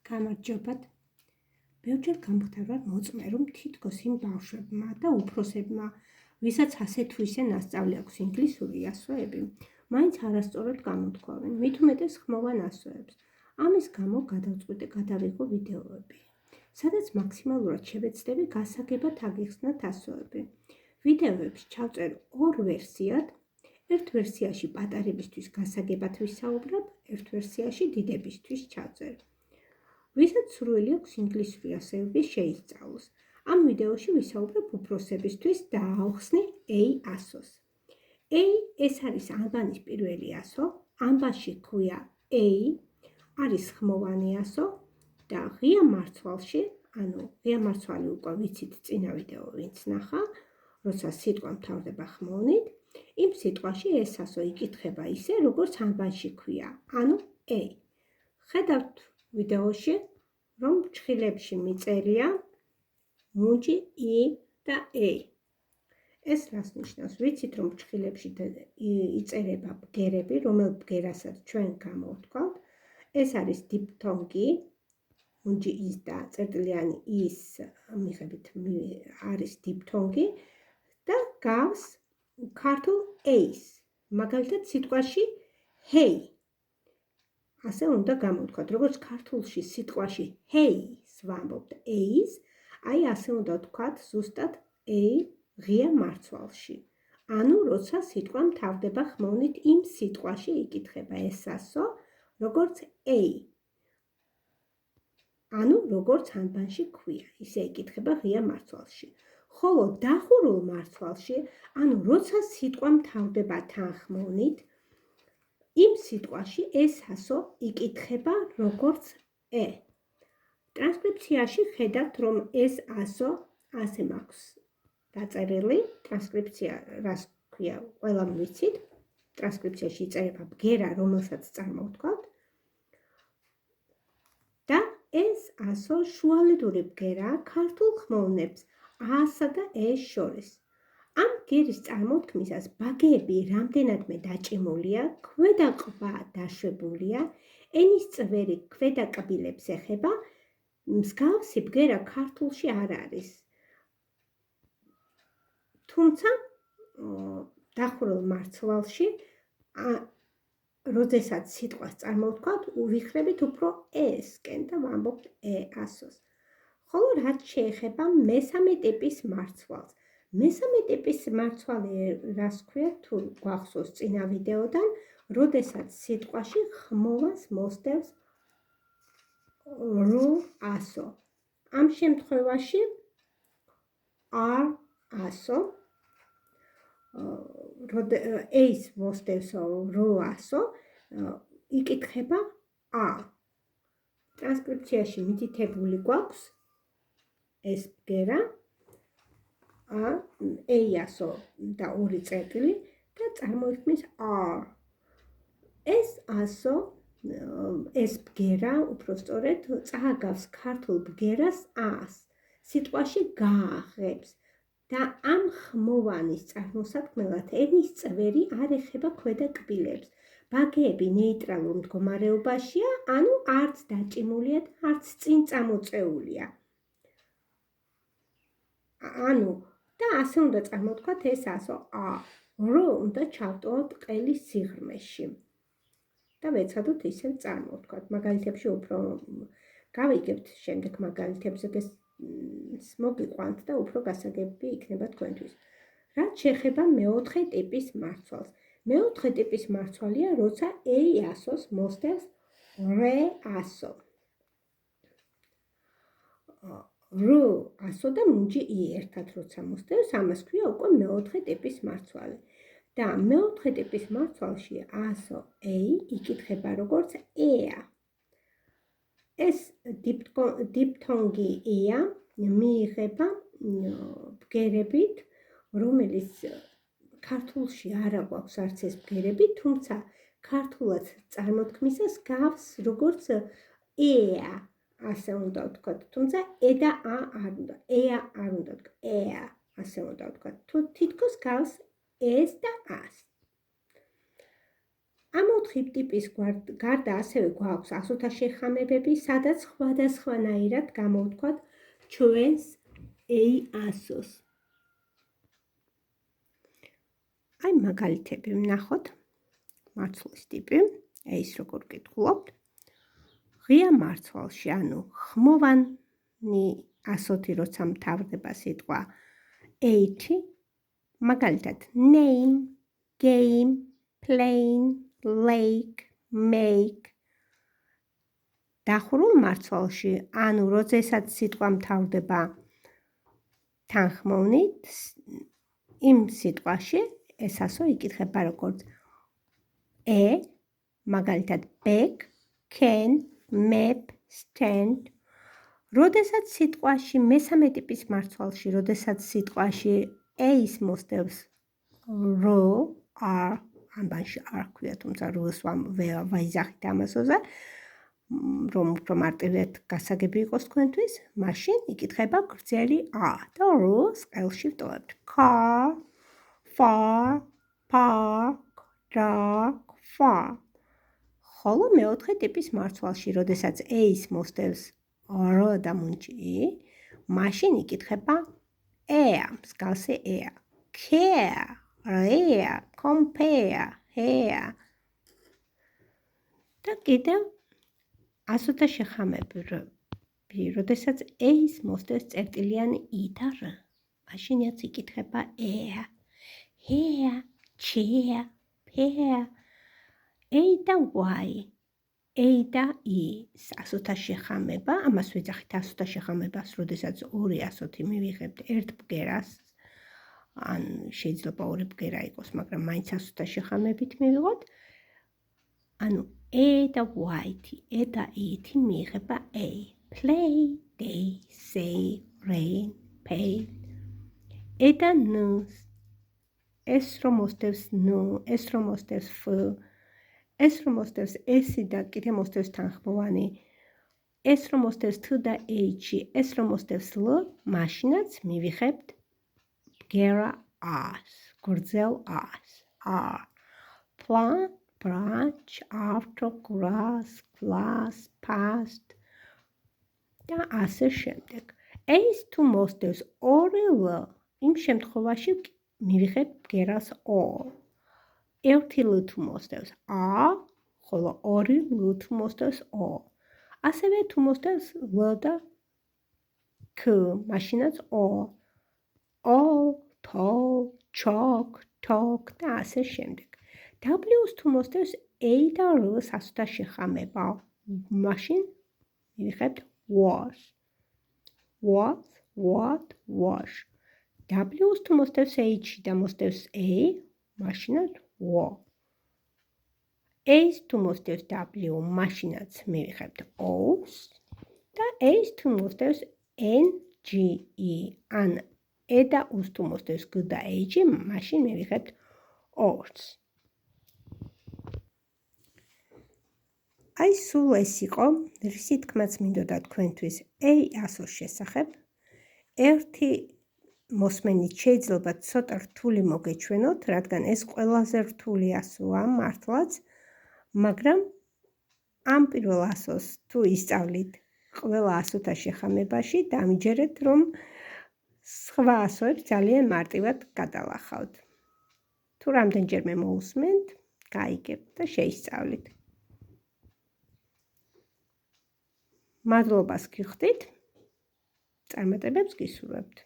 გამარჯობათ. ბევრჯერ გამختარვარ მოწმე, რომ თითქოს იმ ბავშვებმა და უფროსებმა, ვისაც ასე თუ ისე ნასწავლი აქვს ინგლისური ასოები, მაინც არასწორად გამოთქვამენ, მით უმეტეს ხმოვან ასოებს. ამის გამო გადავიღო ვიდეოები, სადაც მაქსიმალურად შევეცდები გასაგებად აგიხსნათ ასოები. ვიდეოებს ჩავწერ ორ ვერსიად, ერთ ვერსიაში პატარებისთვის გასაგებად ვისაუბრებ, ერთ ვერსიაში დიდებისთვის ჩავწერ. ვისაც სურვილი აქვს ინგლისური ასოები შეისწავლოს. ამ ვიდეოში ვისაუბრებ უფროსებისთვის და ავხსნი A ასოს. A ეს არის ანბანის პირველი ასო, ანბანში ჰქვია A, არის ხმოვანი ასო და ღია მარცვალში, ღია მარცვალი უკვე ვიცით წინა ვიდეო ვინც ნახა, როცა სიტყვა მთავრდება ხმოვნით, იმ სიტყვაში ეს ასო იკითხება ისე, როგორც ანბანში ჰქვია, A. ხედავთ ვიდეოში, რომ ჭხილებში მიწერია მუნჯი, I და A. ეს რას ნიშნავს? ვიცით, რომ ჭხილებში იწერება ბგერები, რომელ ბგერასაც ჩვენ გამოვთქვათ. ეს არის დიფთონგი, მუნჯი ის და წერტილიანი ის მიღებით არის დიფთონგი და გავს ქართულ A-ს. მაგალითად სიტყვაში hey. ასე უნდა გამოვთქვათ, როგორც ქართულში სიტყვაში hey-ს ვამბობთ A-ს, აი ასე უნდა ვთქვათ ზუსტად A ღია მარცვალში. ანუ როცა სიტყვა მთავრდება ხმოვნით იმ სიტყვაში იკითხება ეს ასო, როგორც A. ანუ როგორც ანბანში ჰქვია, ისე იკითხება ღია მარცვალში. ხოლო დახურულ მარცვალში, ანუ როცა სიტყვა მთავრდება თანხმოვნით, იმ სიტყვაში ეს ასო იკითხება როგორც E. ტრანსკრიფციაში ხედავთ, რომ ეს ასო ასე მაქვს დაწერილი. ტრანსკრიფცია რას ქვია, ყველამ ვიცით. ტრანსკრიფციაში იწერება ბგერა, რომელსაც წარმოვთქვათ. და ეს ასო შუალედური ბგერაა ქართულ ხმოვნებს A-სა და E-ს შორის. ამ ბგერის წარმოთქმისას ბაგეები რამდენადმე დაჭიმულია, ქვედა ყბა დაშვებულია, ენის წვერი ქვედა კბილებს ეხება, მსგავსი ბგერა ქართულში არ არის. თუმცა დახურულ მარცვალში, როდესაც სიტყვას წარმოვთქვათ, ვიხრებით უფრო E-სკენ და ვამბობთ E ასოს. ხოლო რაც შეეხება მესამე ტიპის მარცვალს. მესამე ტიპის მარცვალი რას ქვია, თუ გვახსოვს წინა ვიდეოდან, როდესაც სიტყვაში ხმოვანს მოსდევს R ასო. ამ შემთხვევაში R ასო, A-ს მოსდევს R ასო, იკითხება A. ტრანსკრიფციაში მითითებული გვაქვს ეს ბგერა, A ასო და ორი წერტილი და წარმოიქმნის R. ეს ასო, ეს ბგერა, უფრო სწორედ, წააგავს ქართულ ბგერას A-ს, სიტყვაში გააღებს და ამ ხმოვანის წარმოსაქმნელად ენის წვერი არ ეხება ქვედა კბილებს. ბაგეები ნეიტრალურ მდგომარეობაშია, ანუ არც დაჭიმულია და არც წინ წამოწეულია. და ასე უნდა წარმოვთქვათ ეს ასო A. R უნდა ჩავტოვოთ ყელის სიღრმეში. და ვეცადოთ ისევ წარმოვთქვათ. მაგალითებში უფრო გავიგებთ შემდეგ მაგალითებზე მოგიყვანთ და უფრო გასაგები იქნება თქვენთვის. რაც შეეხება მეოთხე ტიპის მარცვალს. მეოთხე ტიპის მარცვალია, როცა A ასოს მოსდევს R ასო. R ასო და მუნჯი I ერთად როცა მოსდევს, ამას ქვია უკვე მეოთხე ტიპის მარცვალი. და მეოთხე ტიპის მარცვალში ასო A იკითხება როგორც E-ა. ეს დიფთონგი E-ა მიიღება ბგერებით, რომელიც ქართულში არ აქვს არც ეს ბგერები, თუმცა ქართულად წარმოთქმისას გავს როგორც E-ა, ასე უნდა ვთქვათ, თუმცა E და A არ უნდა, E-ა არ უნდა ვთქვათ, E-ა, ასე უნდა ვთქვათ, თუ თითქოს გავს E-ს და A-ს. ამ 4 ტიპის გარდა ასევე გვაქვს ასოთა შეხამებები, სადაც სხვადასხვანაირად გამოვთქვათ ჩვენს A-ასოს. აი მაგალითები ვნახოთ. მარცვლის ტიპი, ეს როგორ კითხულობთ. ღია მარცვალში, ანუ ხმოვანი ასოთი, როცა მთავრდება სიტყვა H, მაგალითად name, game, plane, lake, make. დახურულ მარცვალში, ანუ როდესაც სიტყვა მთავრდება თანხმოვნით, იმ სიტყვაში ეს ასო იკითხება როგორც მაგალითად bag, can, map, stand. როდესაც სიტყვაში მესამე ტიპის მარცვალში, როდესაც სიტყვაში A-ს მოსდევს რო, R, ამბანში R ქვია, თუმცა როს ვაიზახით ამასოზე, რომ უფრო მარტივად გასაგები იყოს თქვენთვის, მაშინ იკითხება გრძელი A და როს ყელში ვტოვებთ. Car, far, park, dark, far. ხოლო მეოთხე ტიპის მარცვალში, როდესაც A-ს მოსდევს რო და მუნჯი, მაშინ იკითხება air, მსგავსი air. Care, rare, compare, hair. და კიდევ ასოთა შეხამები, როდესაც A-ს მოსდევს წერტილიანი I და R, მაშინაც იკითხება air, hair, chair, pear. A და Y, A და I ასოთა შეხამება, ამას ვეძახით ასოთა შეხამებას, როდესაც ორი ასოთი მივიღებთ ერთ ბგერას, ან შეიძლება ორი ბგერა იყოს, მაგრამ მაინც ასოთა შეხამებით მივიღოთ. ანუ E და Y-თი, E და I-თი მიიღება A. Play, day, say, rain, pay. E და N, S რომ მოსდევს N, S რომ მოსდევს F, S რომ მოსდევს S-ი და კიდე მოსდევს თანხმოვანი, S რომ მოსდევს T და H-ი, S რომ მოსდევს L, მაშინაც მივიღებთ ბგერა R-ს, გრძელ R-ს. R. Plant, branch, after, grass, glass, past და ასე შემდეგ. A-ს თუ მოსდევს ორი L, იმ შემთხვევაში მივიღებთ ბგერას all. ერთი L თუ მოსდევს A, ხოლო ორი L თუ მოსდევს O. ასევე თუ მოსდევს L და K, მაშინაც O. All, tall, chalk, talk და ასე შემდეგ. W-ს თუ მოსდევს A და R-ს ასოთა შეხამება, მაშინ მივიღებთ was. Was, what, wash. W-ს თუ მოსდევს H და მოსდევს A, მაშინაც war. A-ს თუ მოსდევს W, მაშინაც მივიღებთ O's და A-ს თუ მოსდევს NGE, ან E და U-ს თუ მოსდევს G და H, მაშინ მივიღებთ O's. აი სულ ეს იყო, რისი თქმაც მინდოდა თქვენთვის A-ასოს შესახებ. ერთი მოსმენით შეიძლება ცოტა რთული მოგეჩვენოთ, რადგან ეს ყველაზე რთული ასოა მართლაც, მაგრამ ამ პირველ ასოს თუ ისწავლით ყველა ასოთა შეხამებაში, დამიჯერეთ, რომ სხვა ასოებს ძალიან მარტივად გადალახავთ. თუ რამდენჯერმე მოусმენთ, გაიგებთ და შეისწავლით. მადლობას გიხდით, წარმატებებს გისურვებთ.